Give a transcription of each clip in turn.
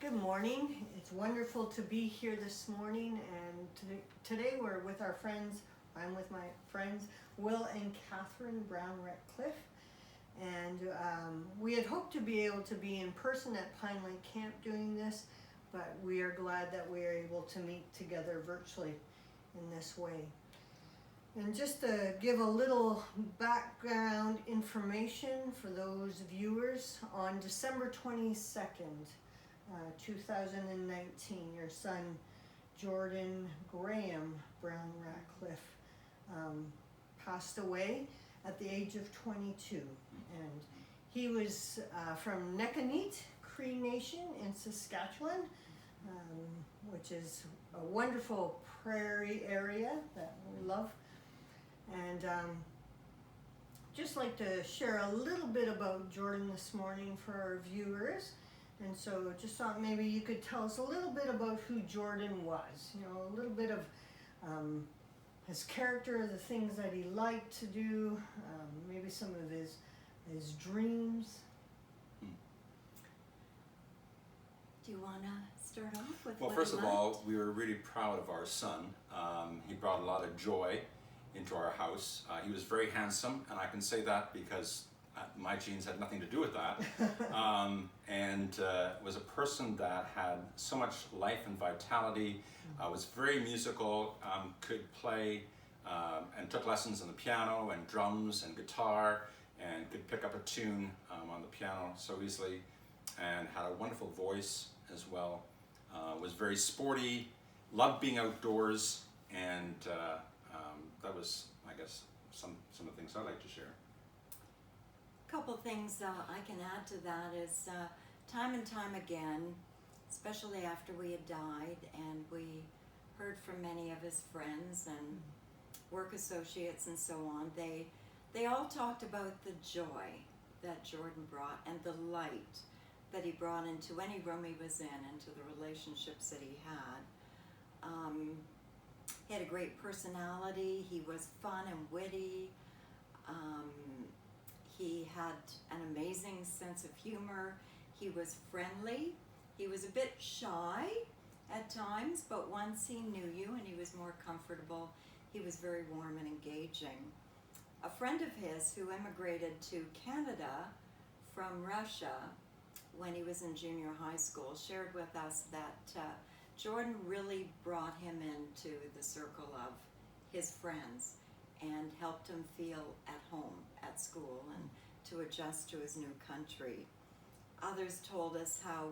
Good morning. It's wonderful to be here this morning, and today we're with our friends. I'm with my friends Will and Catherine Brown Ratcliffe, and we had hoped to be able to be in person at Pine Lake Camp doing this, but we are glad that we are able to meet together virtually in this way. And just to give a little background information for those viewers, on December 22nd, 2019, your son Jordan Graham Brown Ratcliffe passed away at the age of 22, and he was from Nekaneet Cree Nation in Saskatchewan, which is a wonderful prairie area that we love. And just like to share a little bit about Jordan this morning for our viewers. And so just thought maybe you could tell us a little bit about who Jordan was, a little bit of his character, the things that he liked to do, maybe some of his dreams. Do you want to start off with Well, what first he of liked? all, we were really proud of our son. He brought a lot of joy into our house. He was very handsome, and I can say that because my genes had nothing to do with that. And was a person that had so much life and vitality, was very musical, could play and took lessons on the piano and drums and guitar, and could pick up a tune on the piano so easily, and had a wonderful voice as well. Was very sporty, loved being outdoors, and that was, I guess, some of the things I'd like to share. A couple things I can add to that is time and time again, especially after we had died and we heard from many of his friends and work associates and so on, they all talked about the joy that Jordan brought and the light that he brought into any room he was in, into the relationships that he had. He had a great personality. He was fun and witty. He had an amazing sense of humor. He was friendly. He was a bit shy at times, but once he knew you and he was more comfortable, he was very warm and engaging. A friend of his who immigrated to Canada from Russia when he was in junior high school shared with us that Jordan really brought him into the circle of his friends and helped him feel at home at school and to adjust to his new country. Others told us how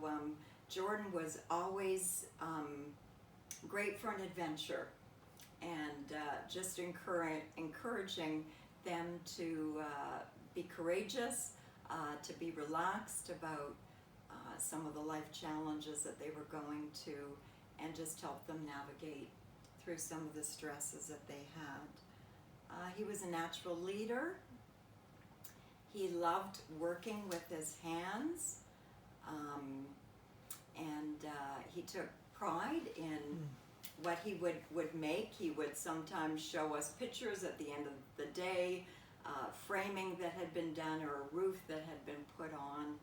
Jordan was always great for an adventure and just encouraging them to be courageous, to be relaxed about some of the life challenges that they were going to, and just help them navigate through some of the stresses that they had. He was a natural leader. He loved working with his hands, and he took pride in what he would make. He would sometimes show us pictures at the end of the day, framing that had been done or a roof that had been put on,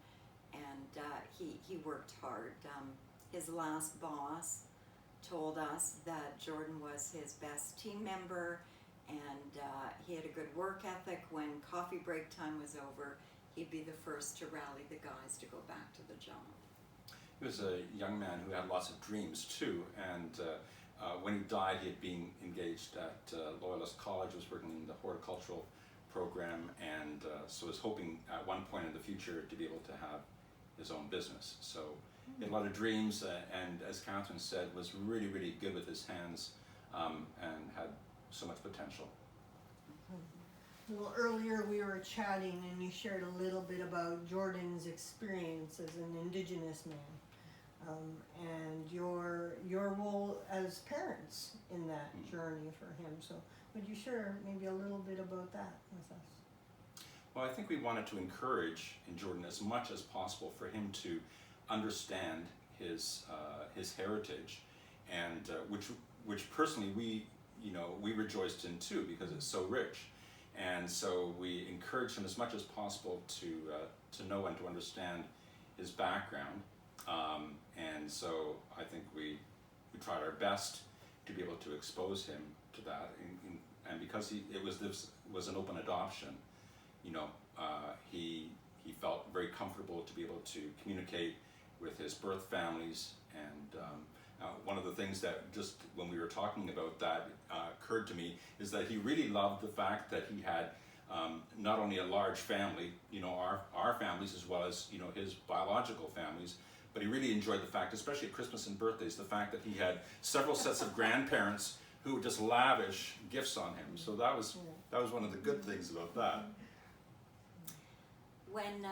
and he worked hard. His last boss told us that Jordan was his best team member, and he had a good work ethic. When coffee break time was over, he'd be the first to rally the guys to go back to the job. He was a young man who had lots of dreams too, and when he died, he had been engaged at Loyalist College, was working in the horticultural program, and so was hoping at one point in the future to be able to have his own business. So he had a lot of dreams, and as Catherine said, was really, really good with his hands, and had so much potential. Well, earlier we were chatting and you shared a little bit about Jordan's experience as an Indigenous man, and your role as parents in that journey for him. So would you share maybe a little bit about that with us? Well, I think we wanted to encourage in Jordan as much as possible for him to understand his heritage, and which personally we rejoiced in too, because it's so rich. And so we encouraged him as much as possible to know and to understand his background. And so I think we tried our best to be able to expose him to that, and because this was an open adoption, you know, he felt very comfortable to be able to communicate with his birth families. And one of the things that, just when we were talking about that, occurred to me is that he really loved the fact that he had not only a large family, you know, our families, as well as, you know, his biological families, but he really enjoyed the fact, especially at Christmas and birthdays, the fact that he had several sets of grandparents who would just lavish gifts on him. So that was one of the good things about that. When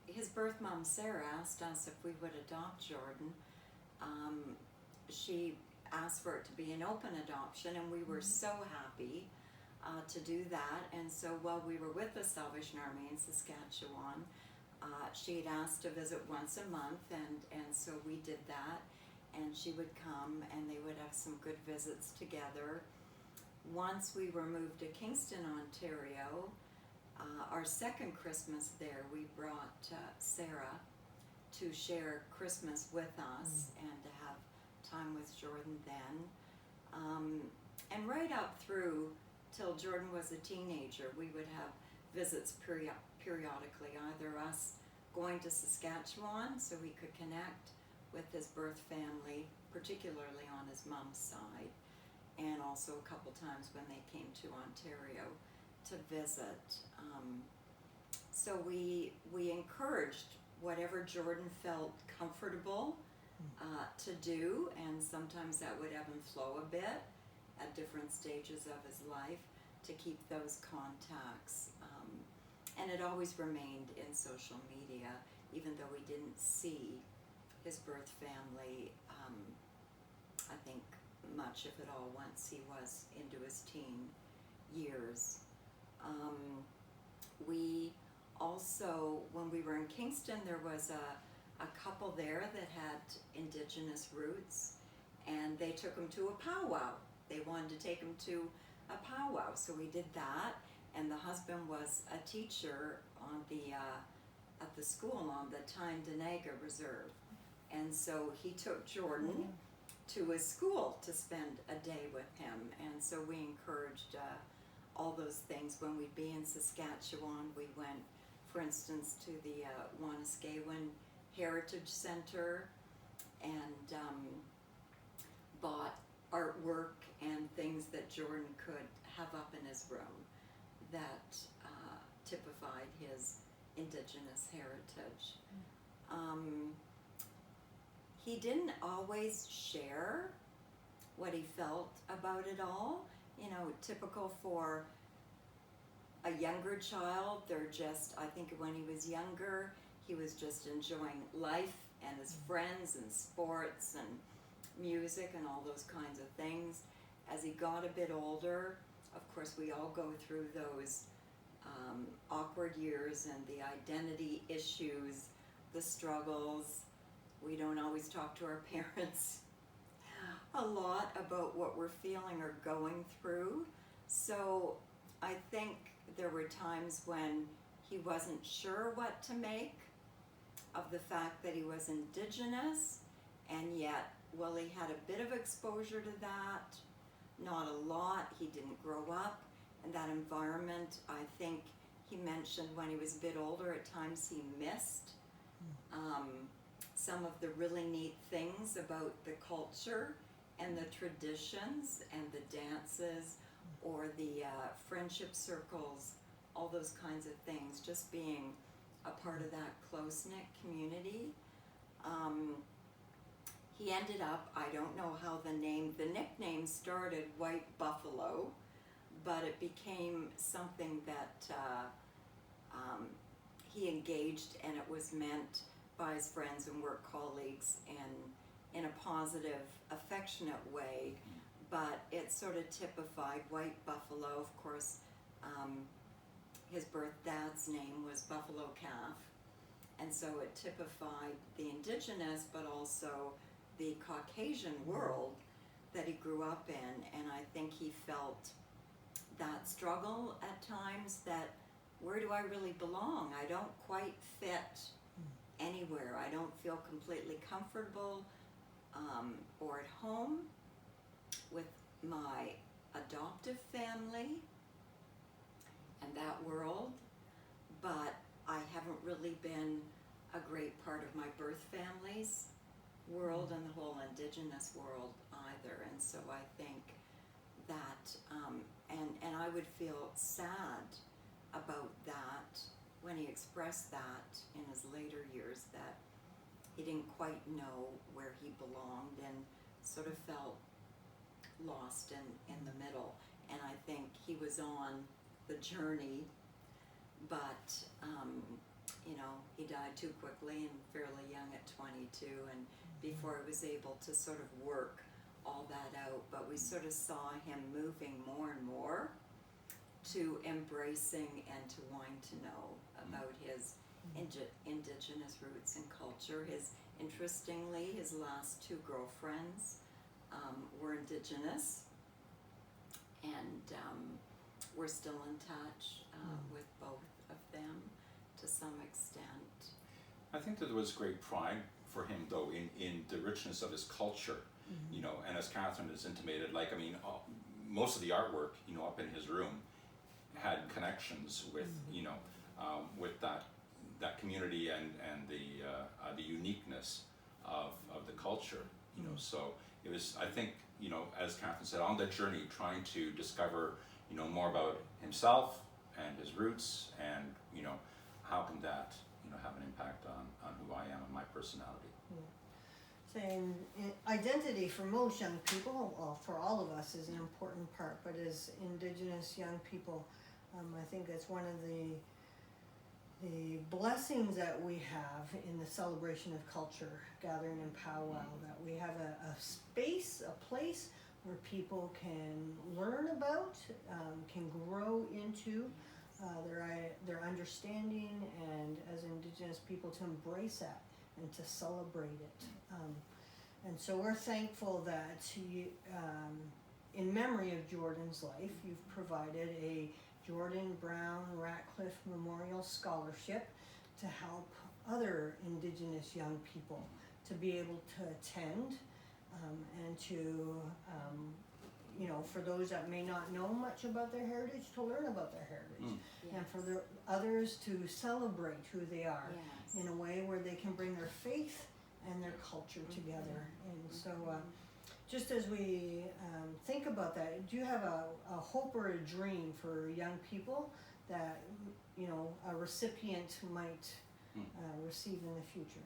his birth mom, Sarah, asked us if we would adopt Jordan, she asked for it to be an open adoption, and we were so happy to do that. And so while we were with the Salvation Army in Saskatchewan, she had asked to visit once a month, and so we did that, and she would come and they would have some good visits together. Once we were moved to Kingston, Ontario, our second Christmas there, we brought Sarah to share Christmas with us and to have time with Jordan then. And right up through till Jordan was a teenager, we would have visits periodically, either us going to Saskatchewan so we could connect with his birth family, particularly on his mom's side, and also a couple times when they came to Ontario to visit. So we encouraged whatever Jordan felt comfortable to do, and sometimes that would ebb and flow a bit at different stages of his life, to keep those contacts. And it always remained in social media, even though we didn't see his birth family, I think, much, if at all, once he was into his teen years. We also, when we were in Kingston, there was a couple there that had Indigenous roots, and they took him to a powwow. They wanted to take him to a powwow, so we did that. And the husband was a teacher on at the school on the Tyne-Denaga Reserve, and so he took Jordan to his school to spend a day with him. And so we encouraged all those things. When we'd be in Saskatchewan, we went, for instance, to the Wanuskewin Heritage Center and bought artwork and things that Jordan could have up in his room that typified his Indigenous heritage. He didn't always share what he felt about it all. You know, typical for a younger child, they're just, I think when he was younger, he was just enjoying life and his friends and sports and music and all those kinds of things. As he got a bit older, of course, we all go through those awkward years and the identity issues, the struggles. We don't always talk to our parents a lot about what we're feeling or going through. So I think there were times when he wasn't sure what to make of the fact that he was Indigenous, and yet, well, he had a bit of exposure to that, not a lot. He didn't grow up in that environment. I think he mentioned when he was a bit older, at times he missed some of the really neat things about the culture and the traditions and the dances, or the friendship circles, all those kinds of things, just being a part of that close-knit community. He ended up, I don't know how the nickname started, White Buffalo, but it became something that he engaged, and it was meant by his friends and work colleagues in a positive, affectionate way, but it sort of typified White Buffalo. Of course, his birth dad's name was Buffalo Calf, and so it typified the Indigenous, but also the Caucasian world that he grew up in. And I think he felt that struggle at times, that where do I really belong? I don't quite fit anywhere. I don't feel completely comfortable or at home with my adoptive family and that world, but I haven't really been a great part of my birth family's world and the whole Indigenous world either. And so I think that, and I would feel sad about that when he expressed that in his later years, that he didn't quite know where he belonged and sort of felt lost in the middle. And I think he was on the journey, but he died too quickly and fairly young at 22, and before he was able to sort of work all that out. But we sort of saw him moving more and more to embracing and to wanting to know about his Indigenous roots and culture. Interestingly, his last two girlfriends were Indigenous, and we're still in touch with both of them to some extent. I think that there was great pride for him, though, in the richness of his culture, and as Catherine has intimated, most of the artwork, up in his room had connections with, with that community and the uniqueness of the culture, so it was, I think, as Catherine said, on that journey, trying to discover, more about himself and his roots, and, how can that, have an impact on who I am and my personality. Saying identity for most young people, well, for all of us, is an important part, but as Indigenous young people, I think that's one of the blessings that we have in the celebration of culture, gathering in powwow, that we have a space, a place where people can learn about, can grow into their understanding, and as Indigenous people to embrace that and to celebrate it. And so we're thankful that in memory of Jordan's life, you've provided a Jordan Brown Ratcliffe Memorial Scholarship to help other Indigenous young people to be able to attend, and to, for those that may not know much about their heritage, to learn about their heritage. And for the others to celebrate who they are in a way where they can bring their faith and their culture together. And so just as we think about that, do you have a hope or a dream for young people that a recipient might receive in the future?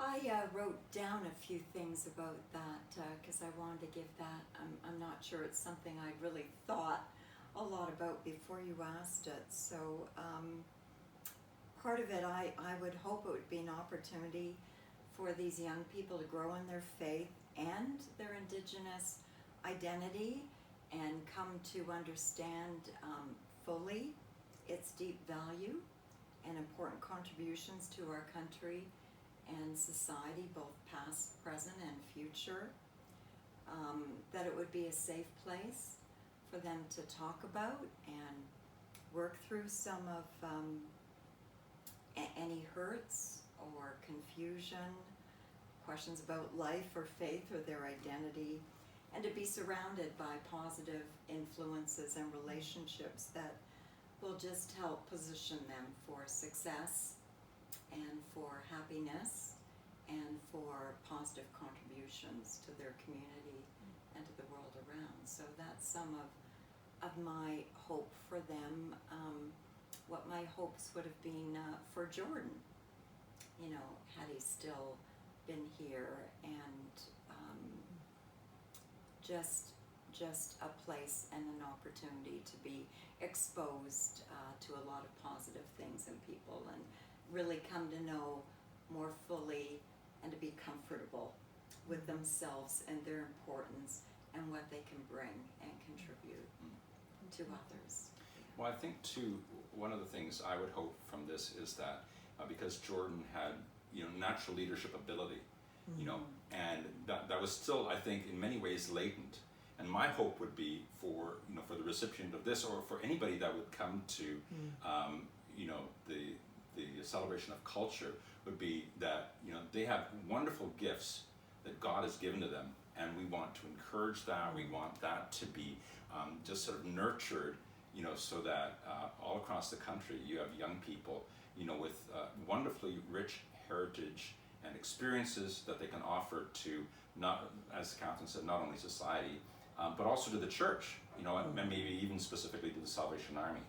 I wrote down a few things about that because I wanted to give that. I'm not sure it's something I really thought a lot about before you asked it. So part of it, I would hope it would be an opportunity for these young people to grow in their faith and their Indigenous identity and come to understand fully its deep value and important contributions to our country and society, both past, present, and future. That it would be a safe place for them to talk about and work through some of any hurts or confusion, questions about life or faith or their identity, and to be surrounded by positive influences and relationships that will just help position them for success and for happiness and for positive contributions to their community and to the world around. So that's some of my hope for them, what my hopes would have been for Jordan, had he still been here, and just a place and an opportunity to be exposed to a lot of positive things in people and really come to know more fully and to be comfortable with themselves and their importance and what they can bring and contribute to others. Well, I think too, one of the things I would hope from this is that because Jordan had, natural leadership ability, and that was still, I think, in many ways latent. And my hope would be for, for the recipient of this, or for anybody that would come to, the celebration of culture would be that, you know, they have wonderful gifts that God has given to them, and we want to encourage that. We want that to be just sort of nurtured, you know, so that all across the country you have young people, you know, with wonderfully rich heritage and experiences that they can offer to, not, as Catherine said, not only society, but also to the church, you know, and maybe even specifically to the Salvation Army,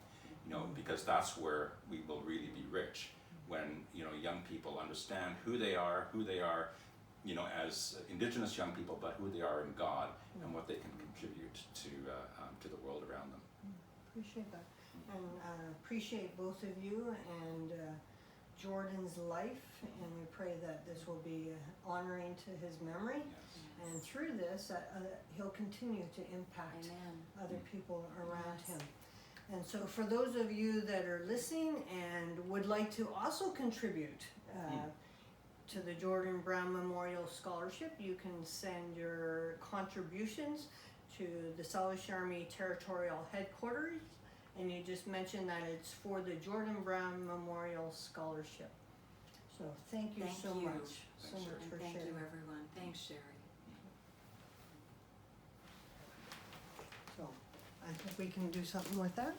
you know, because that's where we will really be rich, when, you know, young people understand who they are, you know, as Indigenous young people, but who they are in God and what they can contribute to the world around them. Appreciate that, and appreciate both of you and Jordan's life, and we pray that this will be honoring to his memory, Yes. and through this he'll continue to impact Amen. other people around Yes. him. And so for those of you that are listening and would like to also contribute to the Jordan Brown Memorial Scholarship, you can send your contributions to the Salvation Army Territorial Headquarters, and you just mention that it's for the Jordan Brown Memorial Scholarship. So thank you Thank so you. much, Thanks, so much Sherry. And for thank sharing. you, everyone. Thanks, Sherry. So I think we can do something with that.